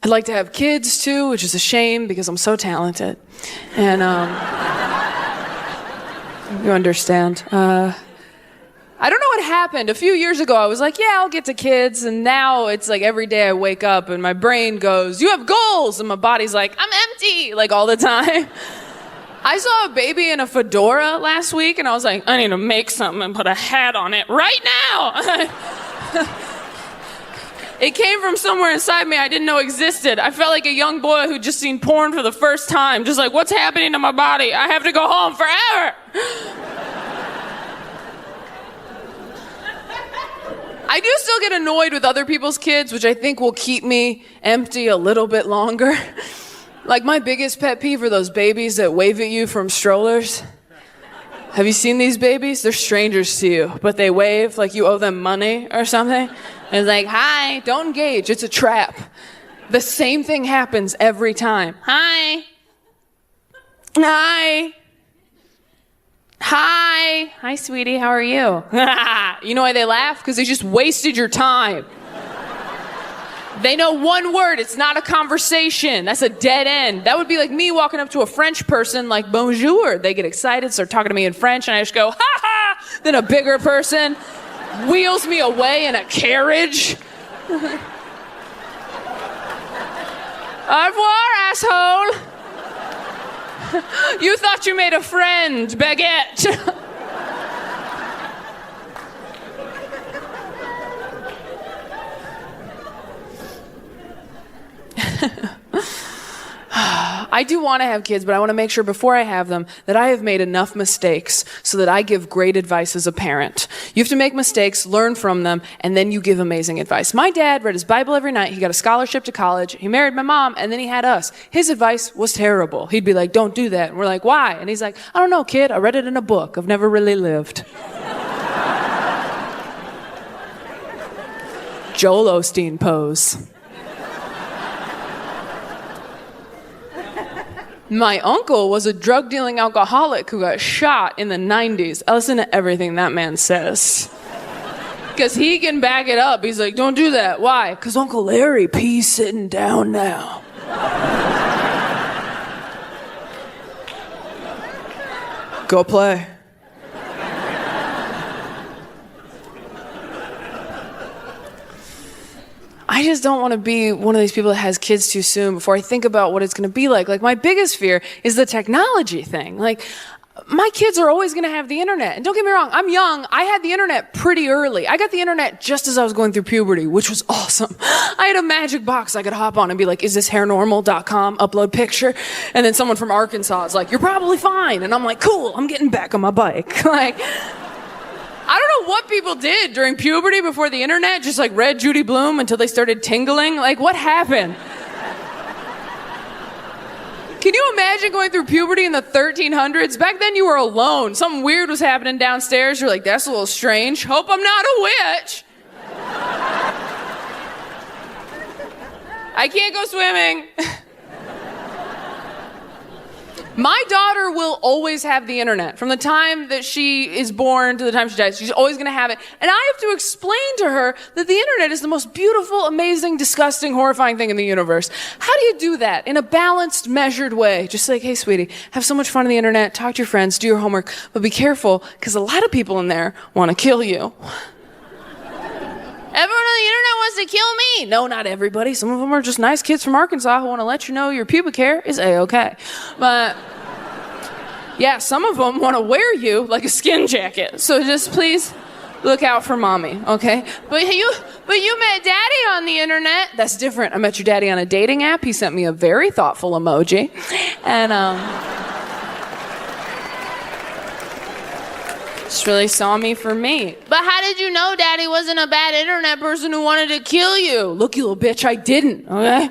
I'd like to have kids too, which is a shame because I'm so talented. And you understand. I don't know what happened. A few years ago, I was like, yeah, I'll get to kids. And now it's like every day I wake up and my brain goes, you have goals. And my body's like, I'm empty, like all the time. I saw a baby in a fedora last week and I was like, I need to make something and put a hat on it right now. It came from somewhere inside me I didn't know existed. I felt like a young boy who'd just seen porn for the first time. Just like, what's happening to my body? I have to go home forever. I do still get annoyed with other people's kids, which I think will keep me empty a little bit longer. Like my biggest pet peeve are those babies that wave at you from strollers. Have you seen these babies? They're strangers to you, but they wave like you owe them money or something. And it's like, hi, don't engage, it's a trap. The same thing happens every time. Hi. Hi. Hi. Hi, sweetie, how are you? You know why they laugh? Because they just wasted your time. They know one word, it's not a conversation. That's a dead end. That would be like me walking up to a French person like, bonjour. They get excited, start talking to me in French, and I just go, ha ha. Then a bigger person wheels me away in a carriage. Au revoir, asshole. You thought you made a friend, baguette. I do want to have kids, but I want to make sure before I have them that I have made enough mistakes so that I give great advice as a parent. You have to make mistakes, learn from them, and then you give amazing advice. My dad read his Bible every night. He got a scholarship to college. He married my mom, and then he had us. His advice was terrible. He'd be like, don't do that. And we're like, why? And he's like, I don't know, kid. I read it in a book. I've never really lived. Joel Osteen pose. My uncle was a drug-dealing alcoholic who got shot in the 90s. I listen to everything that man says. Because he can back it up. He's like, don't do that. Why? Because Uncle Larry P's sitting down now. Go play. I just don't want to be one of these people that has kids too soon before I think about what it's going to be like. Like, my biggest fear is the technology thing. Like, my kids are always going to have the internet. And don't get me wrong, I'm young. I had the internet pretty early. I got the internet just as I was going through puberty, which was awesome. I had a magic box I could hop on and be like, is this hairnormal.com, upload picture? And then someone from Arkansas is like, you're probably fine. And I'm like, cool, I'm getting back on my bike. Like, I don't know what people did during puberty before the internet, just like read Judy Blume until they started tingling. Like, what happened? Can you imagine going through puberty in the 1300s? Back then you were alone. Something weird was happening downstairs. You're like, that's a little strange. Hope I'm not a witch. I can't go swimming. My daughter will always have the internet. From the time that she is born to the time she dies, she's always going to have it. And I have to explain to her that the internet is the most beautiful, amazing, disgusting, horrifying thing in the universe. How do you do that in a balanced, measured way? Just like, hey, sweetie, have so much fun on the internet, talk to your friends, do your homework, but be careful, because a lot of people in there want to kill you. Everyone on the internet wants to kill me. No, not everybody. Some of them are just nice kids from Arkansas who want to let you know your pubic hair is A-okay. But yeah, some of them want to wear you like a skin jacket. So just please look out for mommy, okay? But you met daddy on the internet. That's different. I met your daddy on a dating app. He sent me a very thoughtful emoji. And just really saw me for me. But how did you know daddy wasn't a bad internet person who wanted to kill you? Look, you little bitch, I didn't, okay?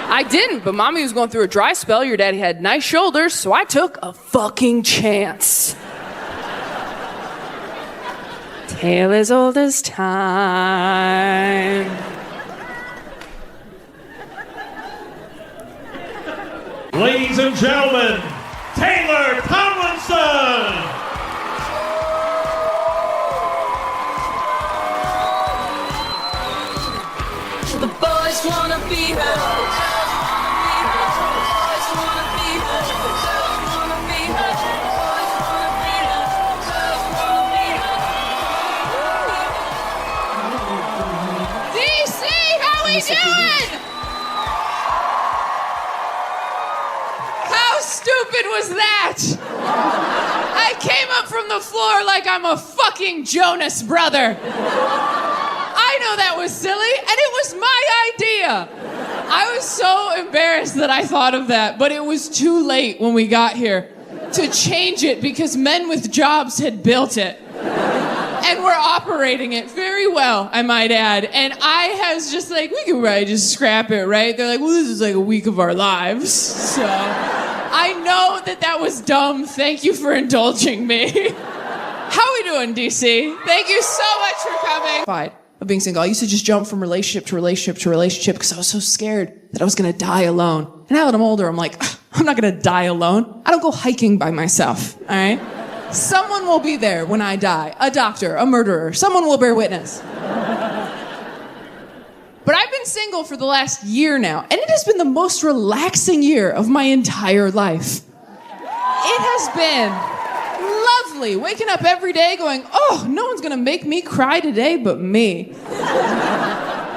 I didn't, but mommy was going through a dry spell. Your daddy had nice shoulders, so I took a fucking chance. Tale as old as time. Ladies and gentlemen, Taylor Tomlinson! The boys wanna be her. How stupid was that? I came up from the floor like I'm a fucking Jonas brother. I know that was silly, and it was my idea. I was so embarrassed that I thought of that, but it was too late when we got here to change it because men with jobs had built it. And we're operating it very well, I might add. And I was just like, we can probably just scrap it, right? They're like, well, this is like a week of our lives. So I know that was dumb. Thank you for indulging me. How we doing, DC? Thank you so much for coming. Fine. Of being single. I used to just jump from relationship to relationship to relationship because I was so scared that I was going to die alone. And now that I'm older, I'm like, I'm not going to die alone. I don't go hiking by myself, all right? Someone will be there when I die. A doctor, a murderer. Someone will bear witness. But I've been single for the last year now, and it has been the most relaxing year of my entire life. It has been lovely. Waking up every day going, oh, no one's gonna make me cry today but me.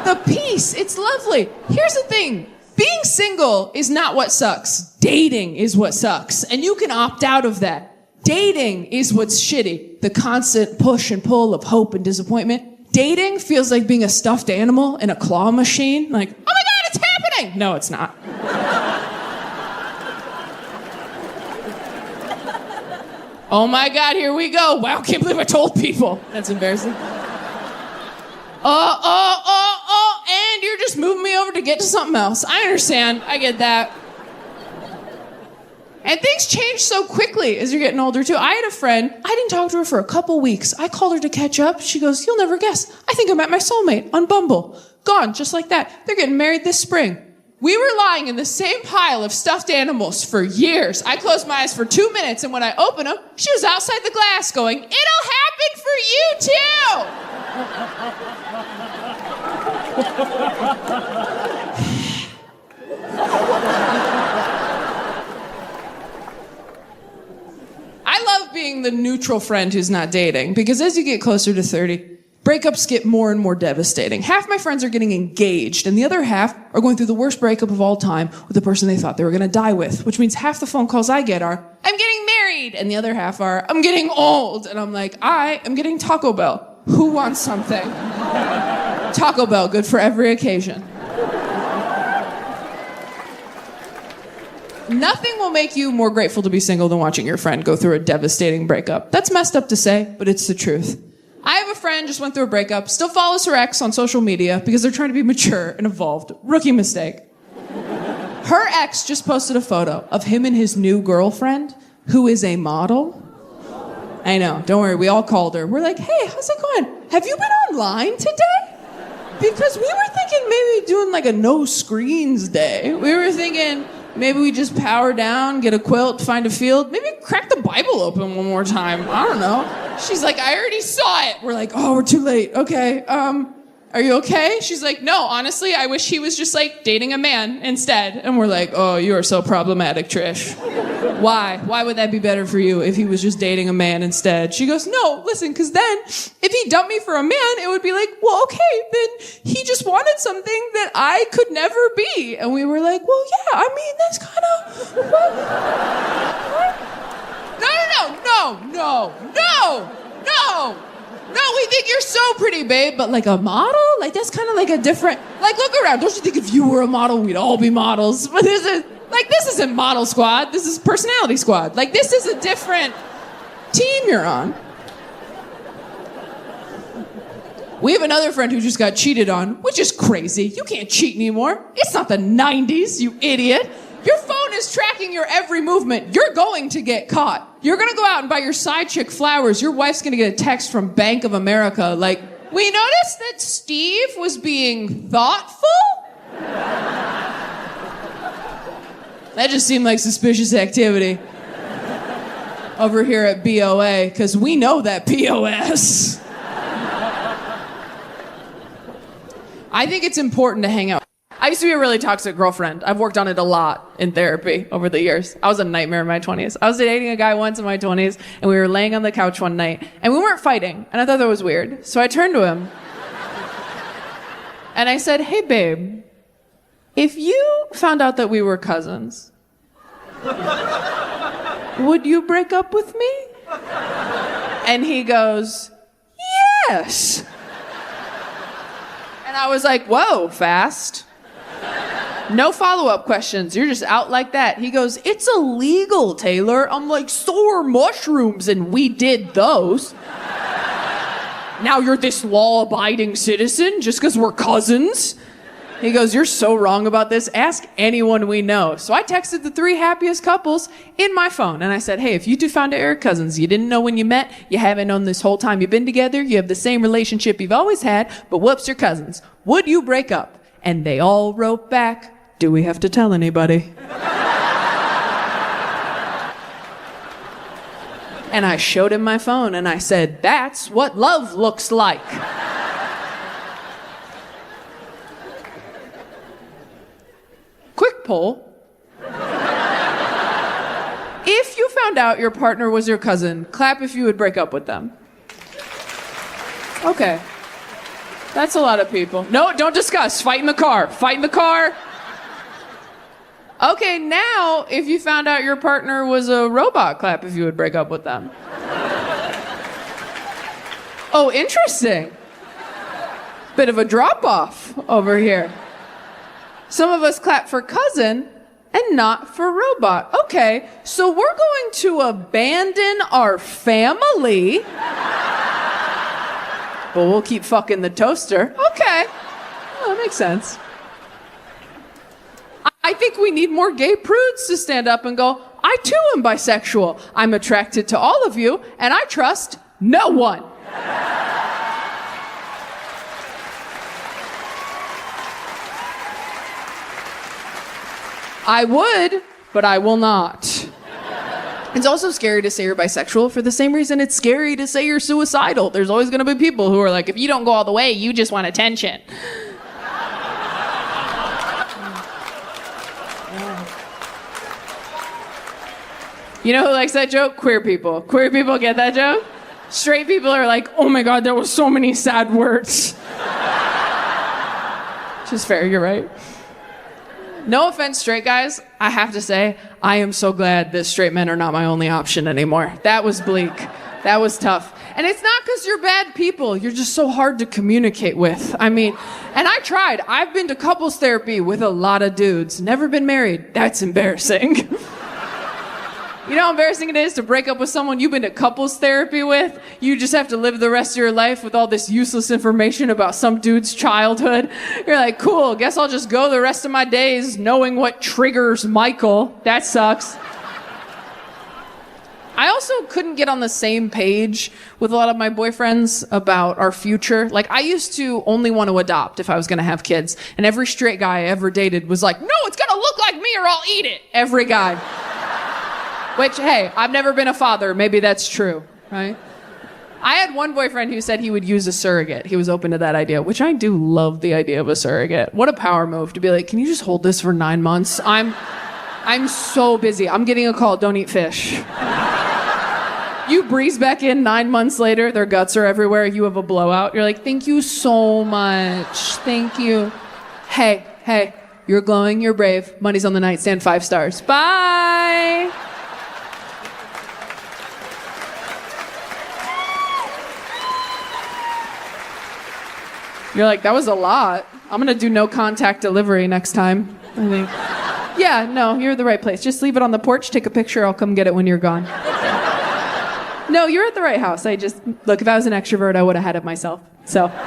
The peace, it's lovely. Here's the thing. Being single is not what sucks. Dating is what sucks. And you can opt out of that. Dating is what's shitty. The constant push and pull of hope and disappointment. Dating feels like being a stuffed animal in a claw machine. Like, oh my God, it's happening! No, it's not. Oh my God, here we go. Wow, can't believe I told people. That's embarrassing. And you're just moving me over to get to something else. I understand. I get that. And things change so quickly as you're getting older, too. I had a friend. I didn't talk to her for a couple weeks. I called her to catch up. She goes, you'll never guess. I think I met my soulmate on Bumble. Gone, just like that. They're getting married this spring. We were lying in the same pile of stuffed animals for years. I closed my eyes for 2 minutes, and when I opened them, she was outside the glass going, it'll happen for you, too! I love being the neutral friend who's not dating, because as you get closer to 30, breakups get more and more devastating. Half my friends are getting engaged, and the other half are going through the worst breakup of all time with the person they thought they were going to die with, which means half the phone calls I get are, I'm getting married, and the other half are, I'm getting old, and I'm like, I am getting Taco Bell. Who wants something? Taco Bell, good for every occasion. Nothing will make you more grateful to be single than watching your friend go through a devastating breakup. That's messed up to say, but it's the truth. I have a friend just went through a breakup, still follows her ex on social media because they're trying to be mature and evolved. Rookie mistake. Her ex just posted a photo of him and his new girlfriend, who is a model. I know, don't worry, we all called her. We're like, hey, how's it going? Have you been online today? Because we were thinking maybe doing like a no screens day. We were thinking maybe we just power down, get a quilt, find a field, maybe crack the Bible open one more time. I don't know. She's like, I already saw it. We're like, oh, we're too late. Okay, are you okay? She's like, no, honestly, I wish he was just like dating a man instead. And we're like, oh, you are so problematic, Trish. Why? Why would that be better for you if he was just dating a man instead? She goes, no, listen, because then if he dumped me for a man, it would be like, well, okay, then he just wanted something that I could never be. And we were like, well, yeah, I mean, that's kind of... No, we think you're so pretty, babe, but like a model? Like that's kind of like a different, like look around. Don't you think if you were a model, we'd all be models? But this isn't Model Squad. This is Personality Squad. Like this is a different team you're on. We have another friend who just got cheated on, which is crazy. You can't cheat anymore. It's not the 90s, you idiot. Your phone is tracking your every movement. You're going to get caught. You're going to go out and buy your side chick flowers. Your wife's going to get a text from Bank of America like, we noticed that Steve was being thoughtful? That just seemed like suspicious activity over here at BOA, because we know that POS. I think it's important to hang out. I used to be a really toxic girlfriend. I've worked on it a lot in therapy over the years. I was a nightmare in my 20s. I was dating a guy once in my 20s, and we were laying on the couch one night, and we weren't fighting, and I thought that was weird. So I turned to him, and I said, hey, babe, if you found out that we were cousins, Would you break up with me? And he goes, yes. And I was like, whoa, fast. No follow-up questions. You're just out like that. He goes, it's illegal, Taylor. I'm like, so are mushrooms, and we did those. Now you're this law-abiding citizen just because we're cousins? He goes, you're so wrong about this. Ask anyone we know. So I texted the 3 happiest couples in my phone. And I said, hey, if you two found out you're cousins, you didn't know when you met, you haven't known this whole time you've been together, you have the same relationship you've always had, but whoops, you're cousins. Would you break up? And they all wrote back, do we have to tell anybody? And I showed him my phone and I said, that's what love looks like. Quick poll. If you found out your partner was your cousin, clap if you would break up with them. Okay. That's a lot of people. No, don't discuss. Fight in the car. Fight in the car. Okay, now, if you found out your partner was a robot, clap if you would break up with them. Oh, interesting. Bit of a drop-off over here. Some of us clap for cousin and not for robot. Okay, so we're going to abandon our family, but we'll keep fucking the toaster. Okay, well, that makes sense. I think we need more gay prudes to stand up and go, I too am bisexual. I'm attracted to all of you, and I trust no one. I would, but I will not. It's also scary to say you're bisexual for the same reason it's scary to say you're suicidal. There's always going to be people who are like, if you don't go all the way, you just want attention. You know who likes that joke? Queer people. Queer people get that joke? Straight people are like, oh my God, there were so many sad words. Which is fair, you're right. No offense, straight guys. I have to say, I am so glad that straight men are not my only option anymore. That was bleak. That was tough. And it's not because you're bad people. You're just so hard to communicate with. I mean, and I tried. I've been to couples therapy with a lot of dudes. Never been married. That's embarrassing. You know how embarrassing it is to break up with someone you've been to couples therapy with? You just have to live the rest of your life with all this useless information about some dude's childhood. You're like, cool, guess I'll just go the rest of my days knowing what triggers Michael. That sucks. I also couldn't get on the same page with a lot of my boyfriends about our future. Like, I used to only want to adopt if I was going to have kids. And every straight guy I ever dated was like, no, it's going to look like me or I'll eat it. Every guy. Which, hey, I've never been a father. Maybe that's true, right? I had one boyfriend who said he would use a surrogate. He was open to that idea, which I do love the idea of a surrogate. What a power move to be like, can you just hold this for 9 months? I'm so busy. I'm getting a call. Don't eat fish. You breeze back in 9 months later. Their guts are everywhere. You have a blowout. You're like, thank you so much. Thank you. Hey, you're glowing. You're brave. Money's on the nightstand. 5 stars. Bye. You're like, that was a lot. I'm going to do no contact delivery next time, I think. Yeah, no, you're at the right place. Just leave it on the porch, take a picture, I'll come get it when you're gone. No, you're at the right house. Look, if I was an extrovert, I would have had it myself. So. When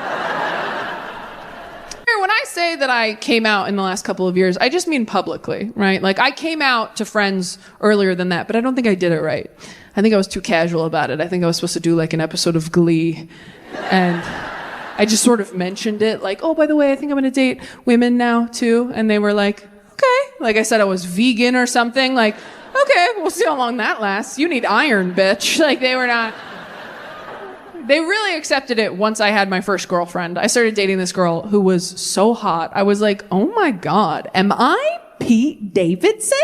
I say that I came out in the last couple of years, I just mean publicly, right? Like, I came out to friends earlier than that, but I don't think I did it right. I think I was too casual about it. I think I was supposed to do like an episode of Glee, and I just sort of mentioned it, like, oh, by the way, I think I'm going to date women now, too. And they were like, okay. Like I said, I was vegan or something. Like, okay, we'll see how long that lasts. You need iron, bitch. Like, they were not. They really accepted it once I had my first girlfriend. I started dating this girl who was so hot. I was like, oh, my God, am I Pete Davidson?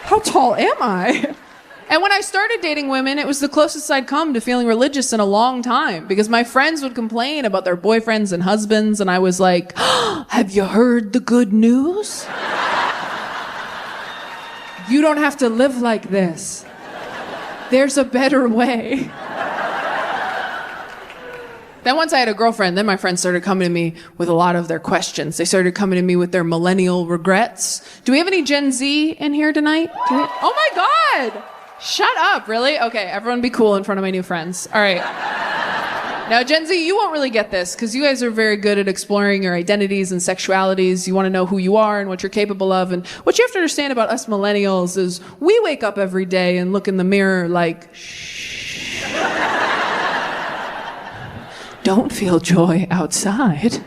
How tall am I? And when I started dating women, it was the closest I'd come to feeling religious in a long time, because my friends would complain about their boyfriends and husbands, and I was like, have you heard the good news? You don't have to live like this. There's a better way. Then once I had a girlfriend, then my friends started coming to me with a lot of their questions. They started coming to me with their millennial regrets. Do we have any Gen Z in here tonight? Oh my God! Shut up, really? Okay, everyone be cool in front of my new friends. All right. Now, Gen Z, you won't really get this because you guys are very good at exploring your identities and sexualities. You want to know who you are and what you're capable of. And what you have to understand about us millennials is we wake up every day and look in the mirror like, shh. Don't feel joy outside.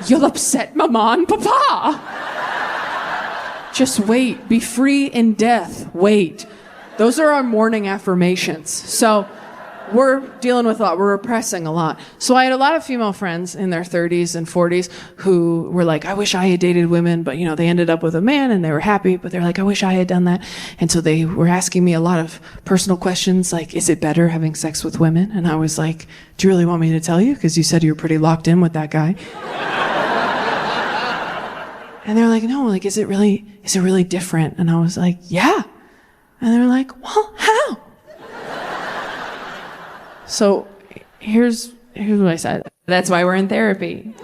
You'll upset Mama and Papa. Just wait. Be free in death. Wait. Those are our morning affirmations. So we're dealing with a lot. We're repressing a lot. So I had a lot of female friends in their 30s and 40s who were like, I wish I had dated women, but they ended up with a man and they were happy, but they're like, I wish I had done that. And so they were asking me a lot of personal questions like, is it better having sex with women? And I was like, do you really want me to tell you? Because you said you were pretty locked in with that guy. And they're like, no, like, is it really different? And I was like, yeah. And they're like, well, how? So here's what I said. That's why we're in therapy.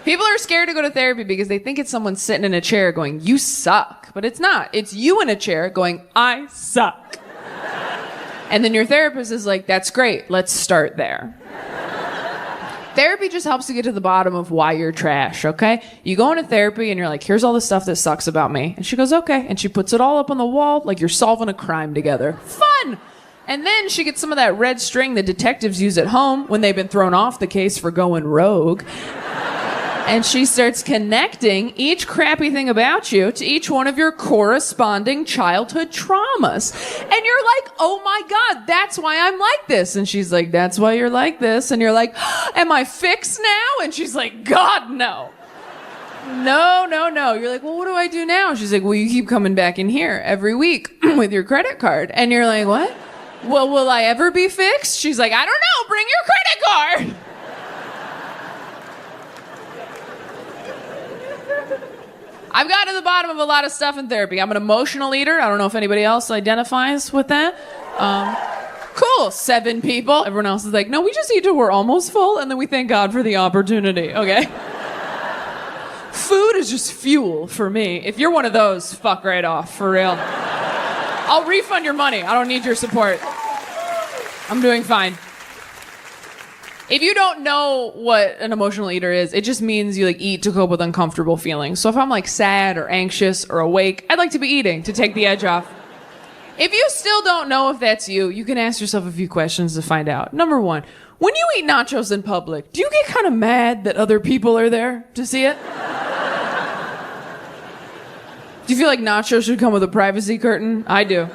People are scared to go to therapy because they think it's someone sitting in a chair going, you suck. But it's not. It's you in a chair going, I suck. And then your therapist is like, that's great. Let's start there. Therapy just helps you get to the bottom of why you're trash, okay? You go into therapy and you're like, here's all the stuff that sucks about me. And she goes, okay. And she puts it all up on the wall like you're solving a crime together. Fun! And then she gets some of that red string that detectives use at home when they've been thrown off the case for going rogue. And she starts connecting each crappy thing about you to each one of your corresponding childhood traumas. And you're like, oh my God, that's why I'm like this. And she's like, that's why you're like this. And you're like, am I fixed now? And she's like, God, no. No. You're like, well, what do I do now? She's like, well, you keep coming back in here every week with your credit card. And you're like, what? Well, will I ever be fixed? She's like, I don't know, bring your credit card. I've got to the bottom of a lot of stuff in therapy. I'm an emotional eater. I don't know if anybody else identifies with that. Cool, 7 people. Everyone else is like, no, we just eat till we're almost full, and then we thank God for the opportunity, okay? Food is just fuel for me. If you're one of those, fuck right off, for real. I'll refund your money. I don't need your support. I'm doing fine. If you don't know what an emotional eater is, it just means you eat to cope with uncomfortable feelings. So if I'm sad or anxious or awake, I'd like to be eating to take the edge off. If you still don't know if that's you, you can ask yourself a few questions to find out. Number 1, when you eat nachos in public, do you get kind of mad that other people are there to see it? Do you feel like nachos should come with a privacy curtain? I do.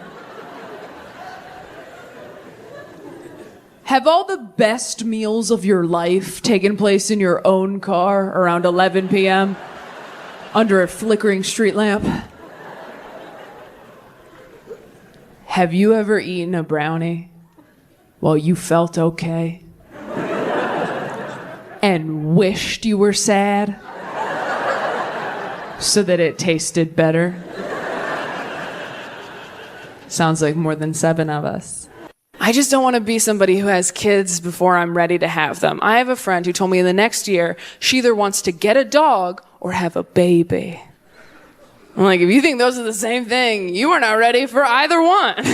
Have all the best meals of your life taken place in your own car around 11 p.m. under a flickering street lamp? Have you ever eaten a brownie while you felt okay and wished you were sad so that it tasted better? Sounds like more than 7 of us. I just don't want to be somebody who has kids before I'm ready to have them. I have a friend who told me in the next year she either wants to get a dog or have a baby. I'm like, if you think those are the same thing, you are not ready for either one.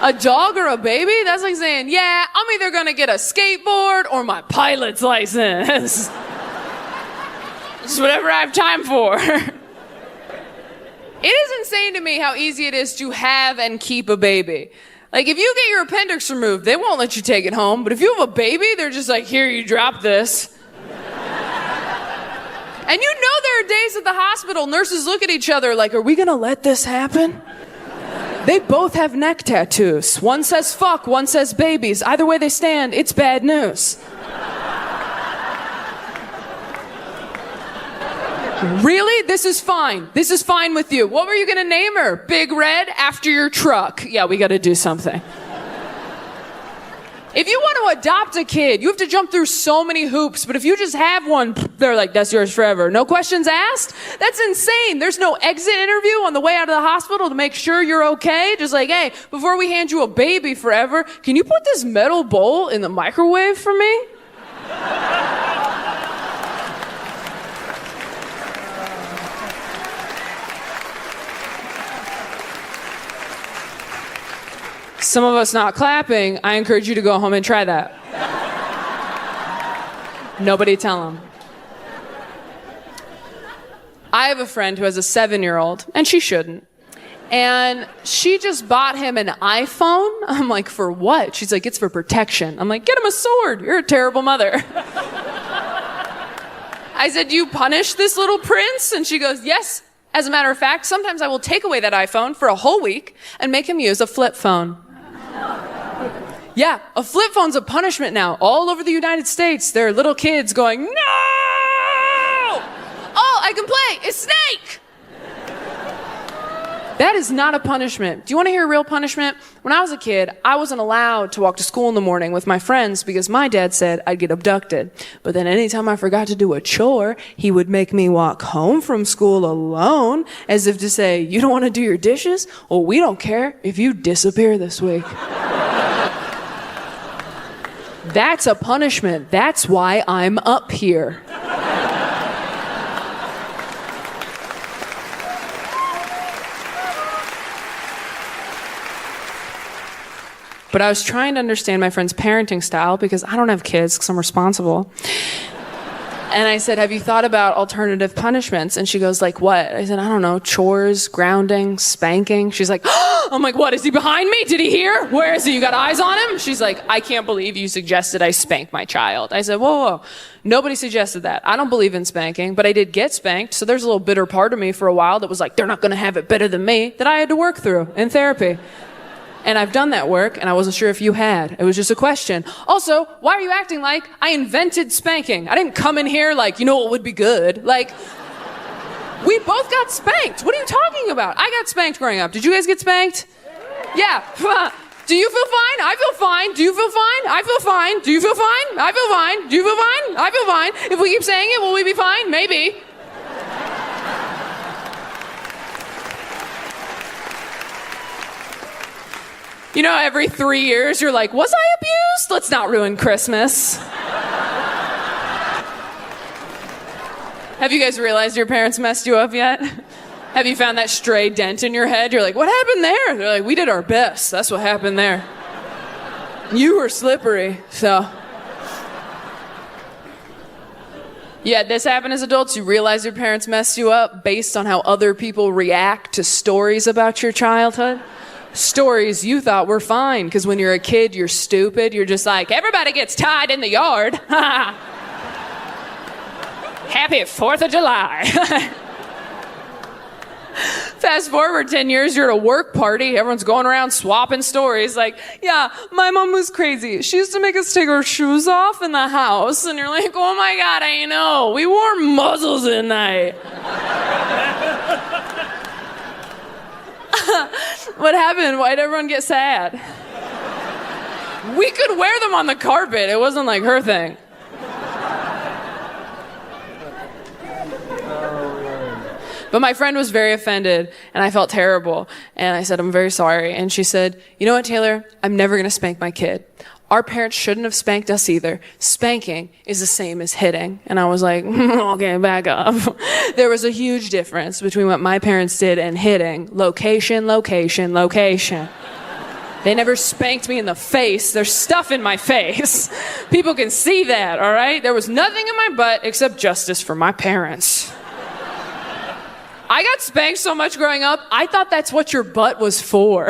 A dog or a baby? That's like saying, yeah, I'm either going to get a skateboard or my pilot's license. It's whatever I have time for. It is insane to me how easy it is to have and keep a baby. Like, if you get your appendix removed, they won't let you take it home. But if you have a baby, they're just like, here, you drop this. And there are days at the hospital, nurses look at each other like, are we going to let this happen? They both have neck tattoos. One says fuck, one says babies. Either way they stand, it's bad news. Really? This is fine. This is fine with you. What were you going to name her? Big Red after your truck. Yeah, we got to do something. If you want to adopt a kid, you have to jump through so many hoops. But if you just have one, they're like, that's yours forever. No questions asked? That's insane. There's no exit interview on the way out of the hospital to make sure you're okay. Just like, hey, before we hand you a baby forever, can you put this metal bowl in the microwave for me? Some of us not clapping, I encourage you to go home and try that. Nobody tell them. I have a friend who has a 7-year-old, and she shouldn't. And she just bought him an iPhone. I'm like, for what? She's like, it's for protection. I'm like, get him a sword. You're a terrible mother. I said, do you punish this little prince? And she goes, yes. As a matter of fact, sometimes I will take away that iPhone for a whole week and make him use a flip phone. Yeah, a flip phone's a punishment now. All over the United States, there are little kids going, no! Oh, I can play. It's Snake! That is not a punishment. Do you want to hear a real punishment? When I was a kid, I wasn't allowed to walk to school in the morning with my friends because my dad said I'd get abducted. But then anytime I forgot to do a chore, he would make me walk home from school alone, as if to say, you don't want to do your dishes? Well, we don't care if you disappear this week. That's a punishment. That's why I'm up here. But I was trying to understand my friend's parenting style because I don't have kids because I'm responsible. And I said, have you thought about alternative punishments? And she goes, like what? I said, I don't know, chores, grounding, spanking. She's like, oh! I'm like, what, is he behind me? Did he hear? Where is he? You got eyes on him? She's like, I can't believe you suggested I spank my child. I said, whoa. Nobody suggested that. I don't believe in spanking, but I did get spanked. So there's a little bitter part of me for a while that was like, they're not going to have it better than me, that I had to work through in therapy. And I've done that work, and I wasn't sure if you had. It was just a question. Also, why are you acting like I invented spanking? I didn't come in here like, you know what would be good? Like, we both got spanked. What are you talking about? I got spanked growing up. Did you guys get spanked? Yeah. Do you feel fine? I feel fine. Do you feel fine? I feel fine. Do you feel fine? I feel fine. Do you feel fine? I feel fine. If we keep saying it, will we be fine? Maybe. You know, every 3 years, you're like, was I abused? Let's not ruin Christmas. Have you guys realized your parents messed you up yet? Have you found that stray dent in your head? You're like, what happened there? They're like, we did our best. That's what happened there. You were slippery, so. Yeah, this happened as adults. You realize your parents messed you up based on how other people react to stories about your childhood. Stories you thought were fine, because when you're a kid, you're stupid. You're just like, everybody gets tied in the yard. Happy 4th of July. Fast forward 10 years, you're at a work party. Everyone's going around swapping stories. Like, yeah, my mom was crazy. She used to make us take our shoes off in the house. And you're like, oh my God, I know. We wore muzzles at night. What happened? Why'd everyone get sad? We could wear them on the carpet. It wasn't like her thing. But my friend was very offended, and I felt terrible. And I said, I'm very sorry. And she said, you know what, Taylor? I'm never going to spank my kid. Our parents shouldn't have spanked us either. Spanking is the same as hitting. And I was like, okay, back up. There was a huge difference between what my parents did and hitting. Location, location, location. They never spanked me in the face. There's stuff in my face. People can see that, all right? There was nothing in my butt except justice for my parents. I got spanked so much growing up, I thought that's what your butt was for.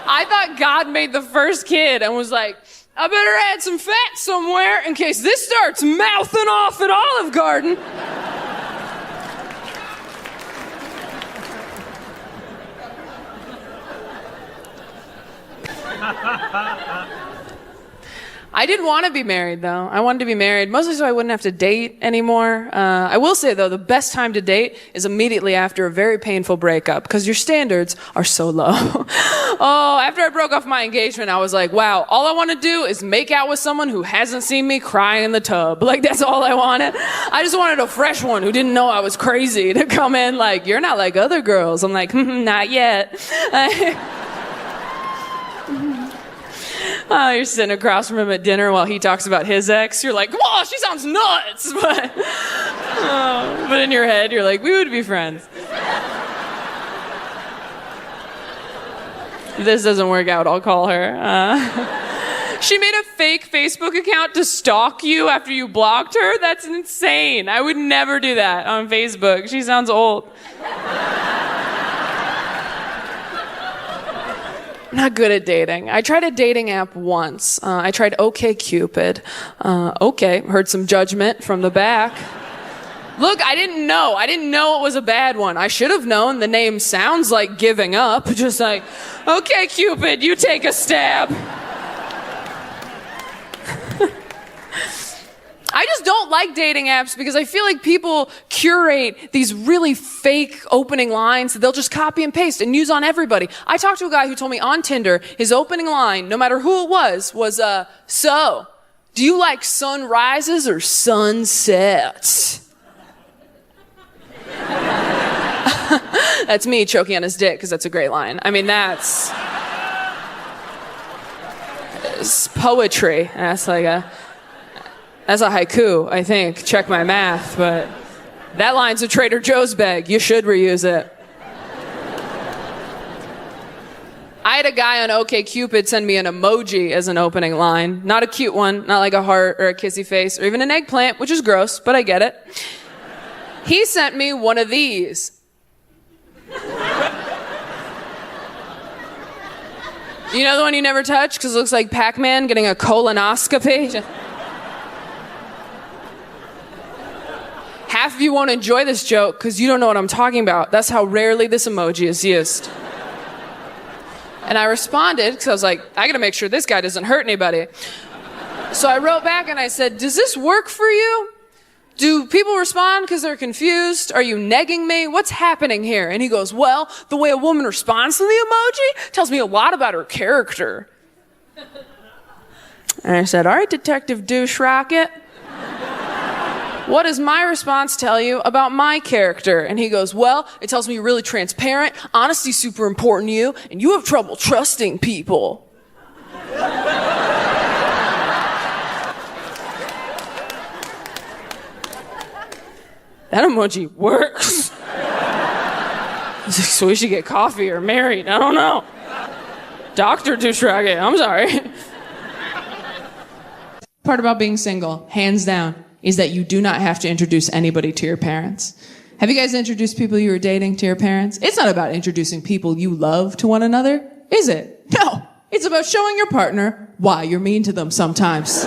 I thought God made the first kid and was like, I better add some fat somewhere in case this starts mouthing off at Olive Garden. I did want to be married, though. I wanted to be married, mostly so I wouldn't have to date anymore. I will say, though, the best time to date is immediately after a very painful breakup, because your standards are so low. Oh, after I broke off my engagement, I was like, wow, all I want to do is make out with someone who hasn't seen me cry in the tub. Like, that's all I wanted. I just wanted a fresh one who didn't know I was crazy to come in like, you're not like other girls. I'm like, not yet. Oh, you're sitting across from him at dinner while he talks about his ex. You're like, whoa, she sounds nuts. But in your head, you're like, we would be friends. If this doesn't work out, I'll call her. She made a fake Facebook account to stalk you after you blocked her? That's insane. I would never do that on Facebook. She sounds old. Not good at dating. I tried a dating app once. I tried OkCupid. Heard some judgment from the back. Look, I didn't know it was a bad one. I should have known. The name sounds like giving up. Just like, OkCupid, you take a stab. I just don't like dating apps because I feel like people curate these really fake opening lines that they'll just copy and paste and use on everybody. I talked to a guy who told me on Tinder, his opening line, no matter who it was, so, do you like sunrises or sunsets? That's me choking on his dick because that's a great line. I mean, it's poetry. That's a haiku, I think. Check my math, but that line's a Trader Joe's bag. You should reuse it. I had a guy on OkCupid send me an emoji as an opening line. Not a cute one, not like a heart or a kissy face or even an eggplant, which is gross, but I get it. He sent me one of these. You know the one you never touch because it looks like Pac-Man getting a colonoscopy? Half of you won't enjoy this joke because you don't know what I'm talking about. That's how rarely this emoji is used. And I responded because I was like, I gotta make sure this guy doesn't hurt anybody. So I wrote back and I said, does this work for you? Do people respond because they're confused? Are you negging me? What's happening here? And he goes, well, the way a woman responds to the emoji tells me a lot about her character. And I said, all right, Detective Douche Rocket. What does my response tell you about my character? And he goes, well, it tells me you're really transparent, honesty's super important to you, and you have trouble trusting people. That emoji works. He's like, so we should get coffee or married. I don't know. Dr. Doucherage, I'm sorry. Part about being single, hands down, is that you do not have to introduce anybody to your parents. Have you guys introduced people you were dating to your parents? It's not about introducing people you love to one another, is it? No. It's about showing your partner why you're mean to them sometimes.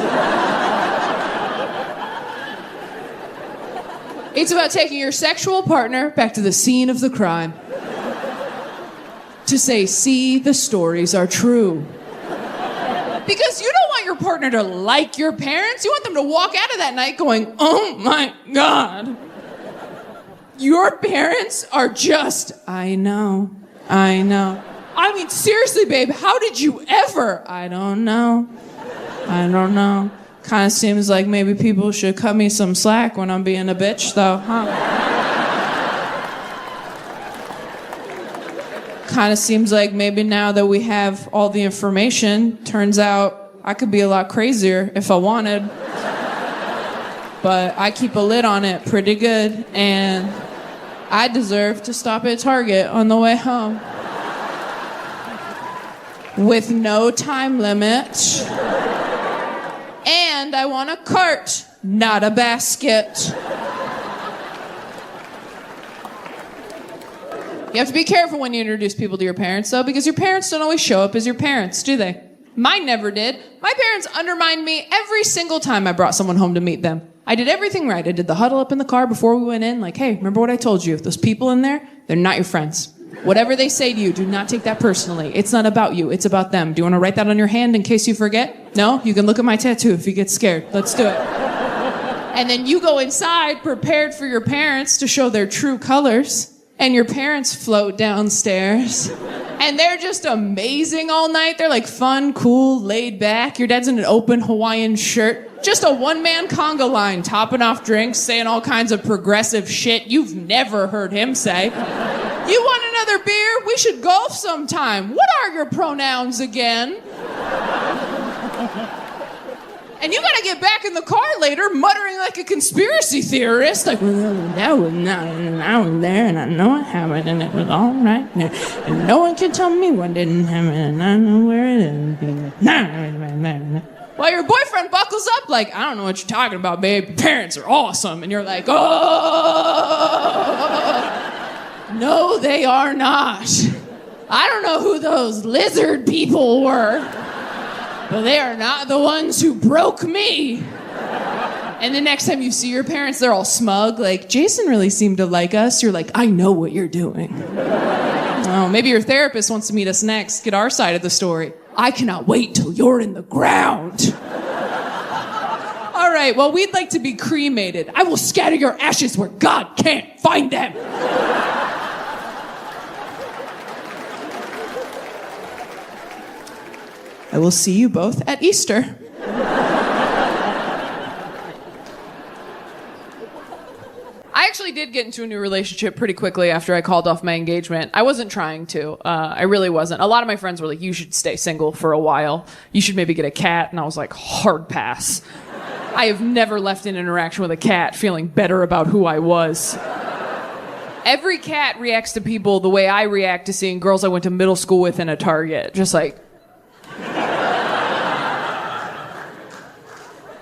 It's about taking your sexual partner back to the scene of the crime. To say, see, the stories are true. Because you don't want your partner to like your parents. You want them to walk out of that night going, oh my God. Your parents are just, I know. I mean, seriously, babe, how did you ever? I don't know. Kind of seems like maybe people should cut me some slack when I'm being a bitch, though, huh? Kind of seems like maybe now that we have all the information, turns out I could be a lot crazier if I wanted. But I keep a lid on it pretty good, and I deserve to stop at Target on the way home. With no time limit. And I want a cart, not a basket. You have to be careful when you introduce people to your parents, though, because your parents don't always show up as your parents, do they? Mine never did. My parents undermined me every single time I brought someone home to meet them. I did everything right. I did the huddle up in the car before we went in, like, hey, remember what I told you? Those people in there, they're not your friends. Whatever they say to you, do not take that personally. It's not about you. It's about them. Do you want to write that on your hand in case you forget? No? You can look at my tattoo if you get scared. Let's do it. And then you go inside prepared for your parents to show their true colors. And your parents float downstairs. And they're just amazing all night. They're like fun, cool, laid back. Your dad's in an open Hawaiian shirt. Just a one-man conga line, topping off drinks, saying all kinds of progressive shit you've never heard him say. You want another beer? We should golf sometime. What are your pronouns again? And you gotta get back in the car later muttering like a conspiracy theorist. Like, well, that was not, and I was there, and I know it happened, and it was all right. And no one can tell me what didn't happen, and I know where it is. While your boyfriend buckles up like, I don't know what you're talking about, babe. Your parents are awesome. And you're like, oh, no, they are not. I don't know who those lizard people were. But they are not the ones who broke me. And the next time you see your parents, they're all smug, like, Jason really seemed to like us. You're like, I know what you're doing. Oh, maybe your therapist wants to meet us next, get our side of the story. I cannot wait till you're in the ground. All right, well, we'd like to be cremated. I will scatter your ashes where God can't find them. I will see you both at Easter. I actually did get into a new relationship pretty quickly after I called off my engagement. I wasn't trying to. I really wasn't. A lot of my friends were like, you should stay single for a while. You should maybe get a cat. And I was like, hard pass. I have never left an interaction with a cat feeling better about who I was. Every cat reacts to people the way I react to seeing girls I went to middle school with in a Target. Just like...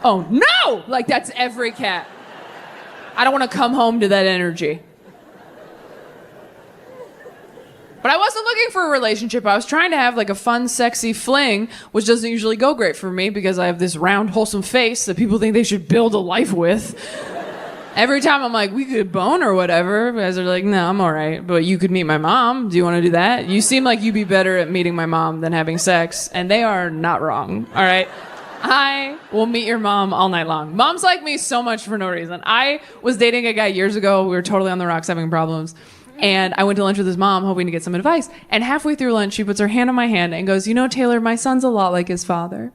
oh no! Like, that's every cat. I don't want to come home to that energy. But I wasn't looking for a relationship. I was trying to have like a fun, sexy fling, which doesn't usually go great for me because I have this round, wholesome face that people think they should build a life with. Every time I'm like, we could bone or whatever, guys are like, no, I'm all right. But you could meet my mom. Do you want to do that? You seem like you'd be better at meeting my mom than having sex. And they are not wrong, all right? I will meet your mom all night long. Moms like me so much for no reason. I was dating a guy years ago. We were totally on the rocks having problems. And I went to lunch with his mom hoping to get some advice. And halfway through lunch, she puts her hand on my hand and goes, you know, Taylor, my son's a lot like his father.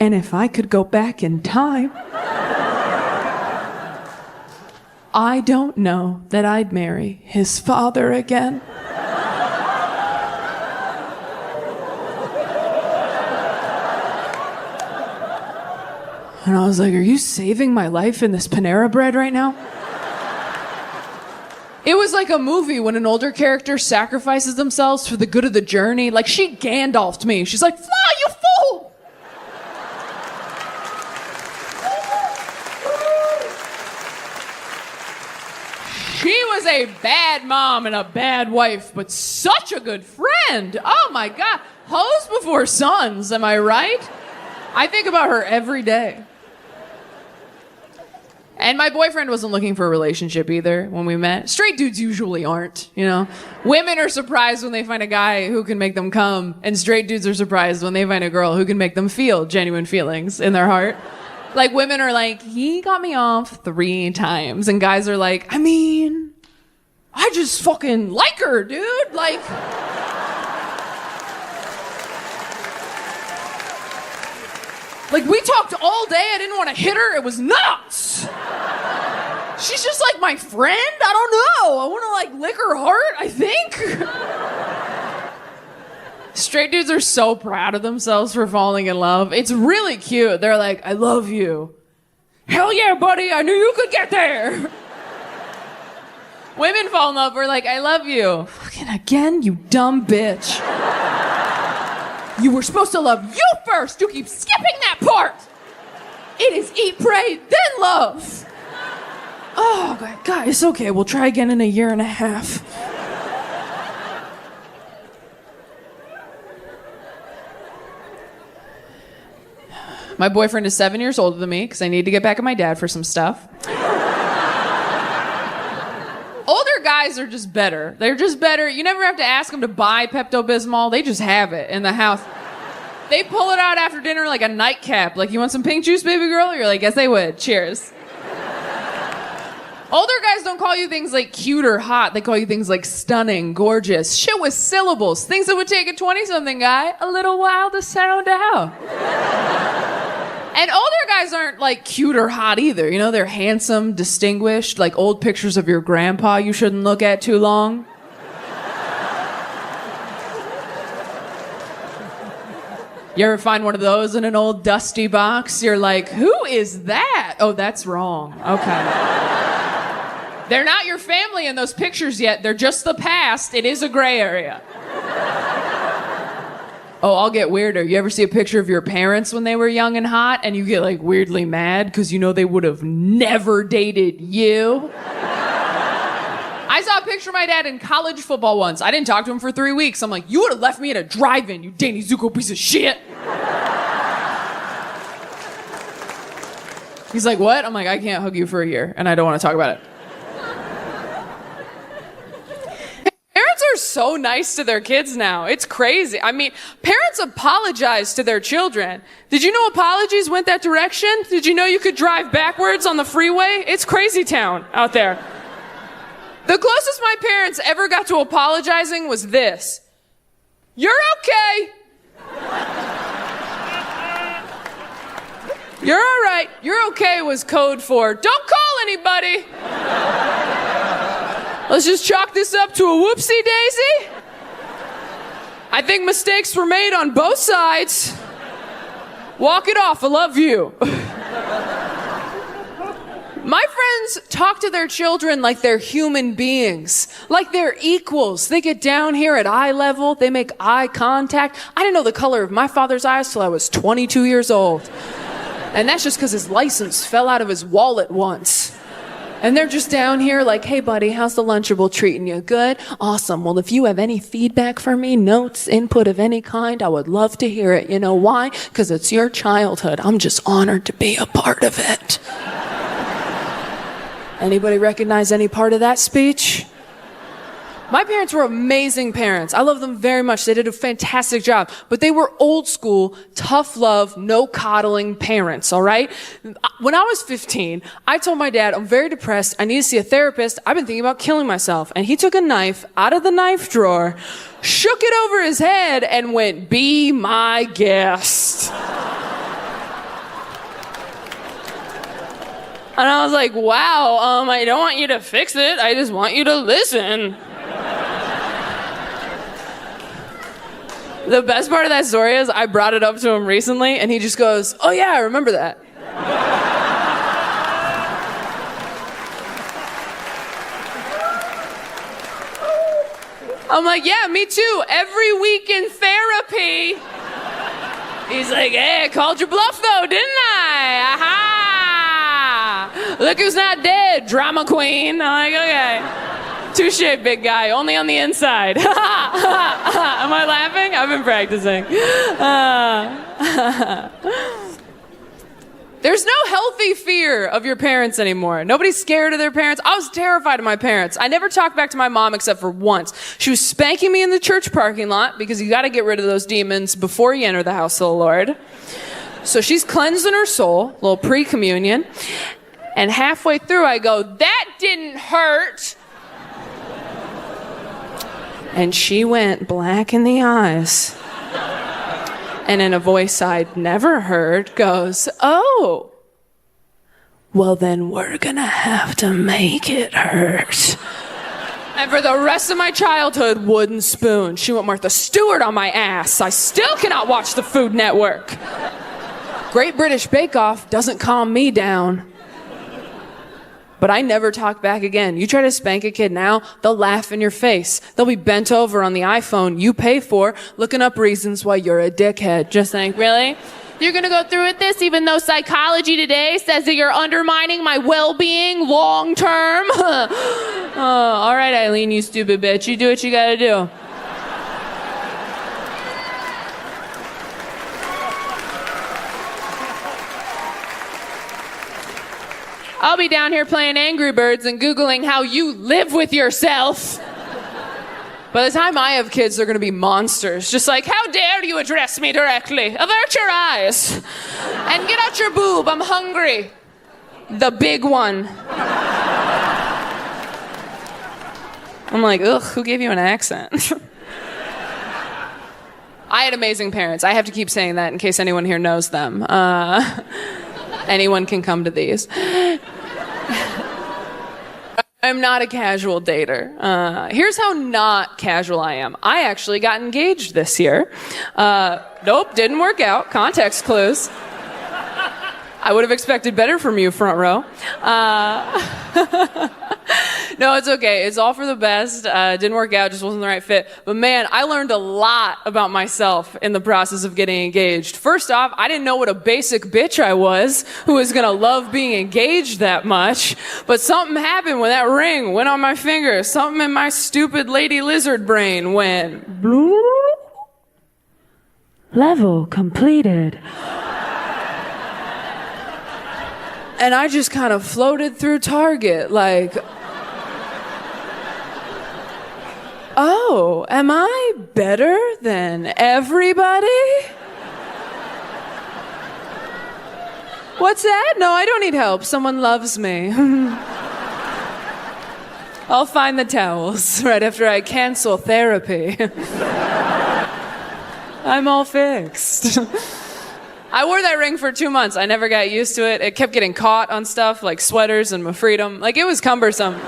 And if I could go back in time, I don't know that I'd marry his father again. And I was like, are you saving my life in this Panera Bread right now? It was like a movie when an older character sacrifices themselves for the good of the journey. Like, she Gandalfed me. She's like, fly, you fool! She was a bad mom and a bad wife, but such a good friend. Oh my God. Hoes before sons, am I right? I think about her every day. And my boyfriend wasn't looking for a relationship either when we met. Straight dudes usually aren't, you know? Women are surprised when they find a guy who can make them come, and straight dudes are surprised when they find a girl who can make them feel genuine feelings in their heart. Like, women are like, he got me off 3 times, and guys are like, I mean, I just fucking like her, dude. Like... like, we talked all day. I didn't want to hit her. It was nuts. She's just like my friend. I don't know. I want to like lick her heart, I think. Straight dudes are so proud of themselves for falling in love. It's really cute. They're like, I love you. Hell yeah, buddy. I knew you could get there. Women fall in love. We're like, I love you. Fucking again, you dumb bitch. You were supposed to love you first. You keep skipping that part. It is eat, pray, then love. Oh, God, it's okay. We'll try again in a year and a half. My boyfriend is 7 years older than me because I need to get back at my dad for some stuff. Older guys guys are just better. They're just better. You never have to ask them to buy Pepto-Bismol. They just have it in the house. They pull it out after dinner like a nightcap. Like, you want some pink juice, baby girl? You're like, yes, they would. Cheers. Older guys don't call you things like cute or hot. They call you things like stunning, gorgeous, shit with syllables. Things that would take a 20-something guy a little while to sound out. And older guys aren't like cute or hot either. You know, they're handsome, distinguished, like old pictures of your grandpa you shouldn't look at too long. You ever find one of those in an old dusty box? You're like, who is that? Oh, that's wrong. Okay. They're not your family in those pictures yet. They're just the past. It is a gray area. Oh, I'll get weirder. You ever see a picture of your parents when they were young and hot and you get like weirdly mad because you know they would have never dated you? I saw a picture of my dad in college football once. I didn't talk to him for 3 weeks. I'm like, you would have left me at a drive-in, you Danny Zuko piece of shit. He's like, what? I'm like, I can't hug you for a year and I don't want to talk about it. Parents are so nice to their kids now. It's crazy. I mean, parents apologize to their children. Did you know apologies went that direction? Did you know you could drive backwards on the freeway? It's crazy town out there. The closest my parents ever got to apologizing was this. You're okay. You're all right. You're okay was code for don't call anybody. Let's just chalk this up to a whoopsie daisy. I think mistakes were made on both sides. Walk it off. I love you. My friends talk to their children like they're human beings, like they're equals. They get down here at eye level. They make eye contact. I didn't know the color of my father's eyes till I was 22 years old. And that's just because his license fell out of his wallet once. And they're just down here like, hey, buddy, how's the Lunchable treating you? Good? Awesome. Well, if you have any feedback for me, notes, input of any kind, I would love to hear it. You know why? Because it's your childhood. I'm just honored to be a part of it. Anybody recognize any part of that speech? My parents were amazing parents. I love them very much. They did a fantastic job. But they were old school, tough love, no coddling parents, all right? When I was 15, I told my dad, I'm very depressed. I need to see a therapist. I've been thinking about killing myself. And he took a knife out of the knife drawer, shook it over his head, and went, be my guest. And I was like, wow, I don't want you to fix it. I just want you to listen. The best part of that story is I brought it up to him recently, and he just goes, oh yeah, I remember that. I'm like, yeah, me too. Every week in therapy. He's like, hey, I called your bluff though, didn't I? Aha! Look who's not dead, drama queen. I'm like, okay. Touche, big guy, only on the inside. Am I laughing? I've been practicing. There's no healthy fear of your parents anymore. Nobody's scared of their parents. I was terrified of my parents. I never talked back to my mom except for once. She was spanking me in the church parking lot because you got to get rid of those demons before you enter the house of the Lord. So she's cleansing her soul, a little pre-communion. And halfway through, I go, that didn't hurt. And she went black in the eyes. And in a voice I'd never heard, goes, oh, well then we're gonna have to make it hurt. And for the rest of my childhood, wooden spoon. She went Martha Stewart on my ass. I still cannot watch the Food Network. Great British Bake Off doesn't calm me down. But I never talk back again. You try to spank a kid now, they'll laugh in your face. They'll be bent over on the iPhone you pay for, looking up reasons why you're a dickhead. Just think, really? You're gonna go through with this even though psychology today says that you're undermining my well-being long term? Oh, all right, Eileen, you stupid bitch. You do what you gotta do. I'll be down here playing Angry Birds and Googling how you live with yourself. By the time I have kids, they're going to be monsters. Just like, how dare you address me directly? Avert your eyes. And get out your boob. I'm hungry. The big one. I'm like, ugh, who gave you an accent? I had amazing parents. I have to keep saying that in case anyone here knows them. Anyone can come to these. I'm not a casual dater. Here's how not casual I am. I actually got engaged this year. Nope, didn't work out. Context clues. I would have expected better from you, front row. No, it's okay. It's all for the best. Didn't work out, just wasn't the right fit. But man, I learned a lot about myself in the process of getting engaged. First off, I didn't know what a basic bitch I was, who was gonna love being engaged that much. But something happened when that ring went on my finger. Something in my stupid lady lizard brain went... Level completed. And I just kind of floated through Target like... Oh, am I better than everybody? What's that? No, I don't need help. Someone loves me. I'll find the towels right after I cancel therapy. I'm all fixed. I wore that ring for 2 months. I never got used to it. It kept getting caught on stuff like sweaters and my freedom. Like, it was cumbersome.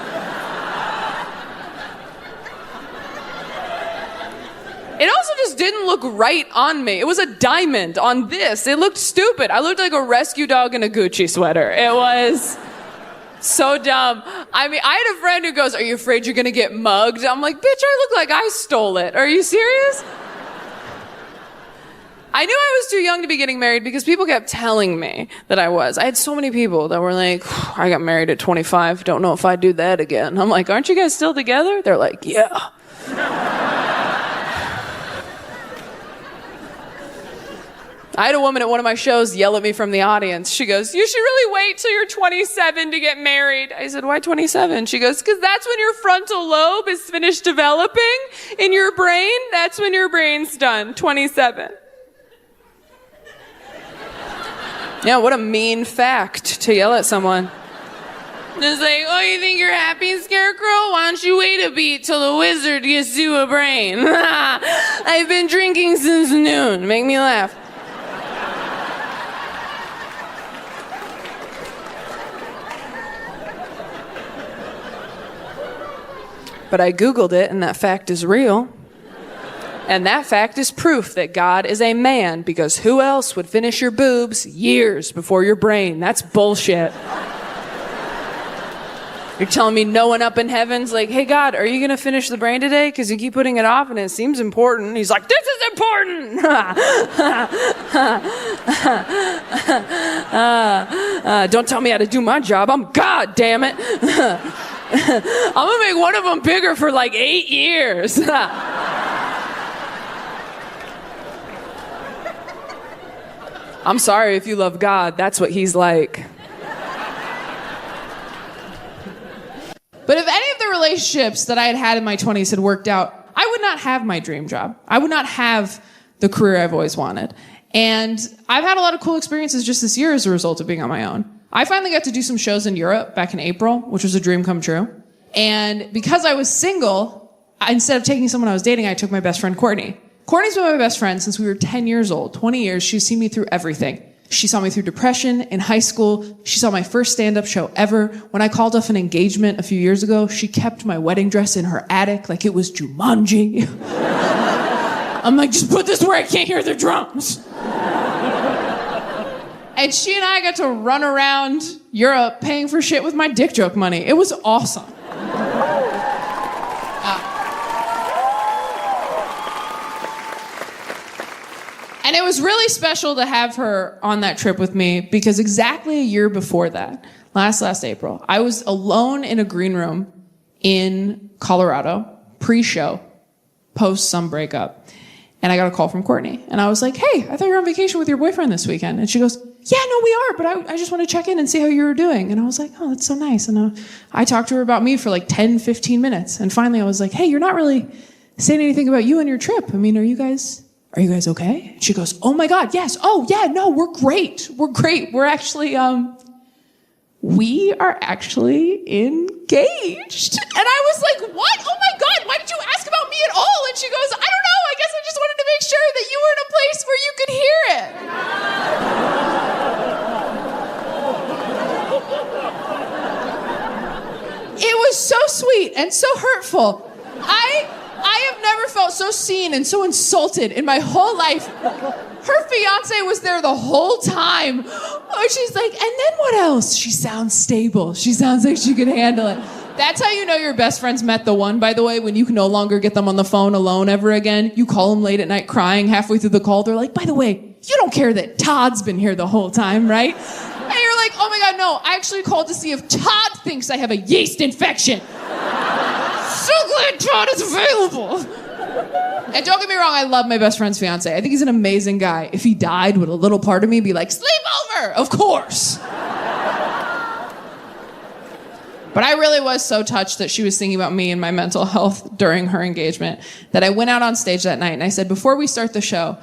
It also just didn't look right on me. It was a diamond on this. It looked stupid. I looked like a rescue dog in a Gucci sweater. It was so dumb. I mean, I had a friend who goes, "Are you afraid you're gonna get mugged?" I'm like, bitch, I look like I stole it. Are you serious? I knew I was too young to be getting married because people kept telling me that I was. I had so many people that were like, I got married at 25. Don't know if I'd do that again. I'm like, aren't you guys still together? They're like, yeah. I had a woman at one of my shows yell at me from the audience. She goes, "You should really wait till you're 27 to get married." I said, "Why 27? She goes, "Because that's when your frontal lobe is finished developing in your brain. That's when your brain's done, 27. Yeah, what a mean fact to yell at someone. It's like, oh, you think you're happy, Scarecrow? Why don't you wait a beat till the wizard gets you a brain? I've been drinking since noon. Make me laugh. But I Googled it, and that fact is real. And that fact is proof that God is a man, because who else would finish your boobs years before your brain? That's bullshit. You're telling me no one up in heaven's like, "Hey, God, are you going to finish the brain today? Because you keep putting it off, and it seems important." He's like, "This is important!" Don't tell me how to do my job. I'm God, damn it. I'm going to make one of them bigger for like 8 years. I'm sorry if you love God. That's what he's like. But if any of the relationships that I had had in my 20s had worked out, I would not have my dream job. I would not have the career I've always wanted. And I've had a lot of cool experiences just this year as a result of being on my own. I finally got to do some shows in Europe back in April, which was a dream come true. And because I was single, instead of taking someone I was dating, I took my best friend, Courtney. Courtney's been my best friend since we were 10 years old. 20 years, she's seen me through everything. She saw me through depression in high school. She saw my first stand-up show ever. When I called off an engagement a few years ago, she kept my wedding dress in her attic like it was Jumanji. I'm like, just put this where I can't hear the drums. And she and I got to run around Europe paying for shit with my dick joke money. It was awesome. And it was really special to have her on that trip with me because exactly a year before that, last April, I was alone in a green room in Colorado, pre-show, post some breakup. And I got a call from Courtney. And I was like, hey, I thought you were on vacation with your boyfriend this weekend. And she goes, yeah, no, we are, but I just want to check in and see how you were doing. And I was like, oh, that's so nice. And I talked to her about me for like 10, 15 minutes. And finally I was like, hey, you're not really saying anything about you and your trip. I mean, are you guys okay? And she goes, oh my God, yes. Oh yeah, no, we're great. We're actually, we are actually engaged. And I was like, what? Oh my God, why did you ask about me at all? And she goes, I don't know. I guess I just wanted to make sure that you were in a place where you could hear it. It was so sweet and so hurtful. I have never felt so seen and so insulted in my whole life. Her fiance was there the whole time. Oh, she's like, and then what else? She sounds stable. She sounds like she can handle it. That's how you know your best friends met the one, by the way, when you can no longer get them on the phone alone ever again. You call them late at night crying halfway through the call. They're like, by the way, you don't care that Todd's been here the whole time, right? And you're like, oh my God, no. I actually called to see if Todd thinks I have a yeast infection. So glad Todd is available. And don't get me wrong, I love my best friend's fiance. I think he's an amazing guy. If he died, would a little part of me be like, sleep over? Of course. But I really was so touched that she was thinking about me and my mental health during her engagement that I went out on stage that night and I said, before we start the show,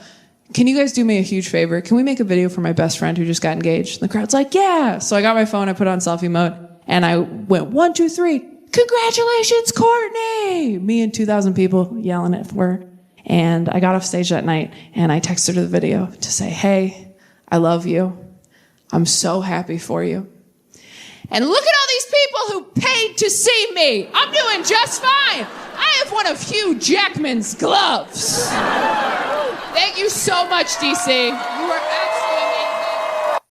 can you guys do me a huge favor? Can we make a video for my best friend who just got engaged? And the crowd's like, yeah. So I got my phone, I put it on selfie mode, and I went 1, 2, 3. Congratulations, Courtney! Me and 2,000 people yelling at her. And I got off stage that night and I texted her the video to say, hey, I love you. I'm so happy for you. And look at all these people who paid to see me. I'm doing just fine. I have one of Hugh Jackman's gloves. Thank you so much, DC. You are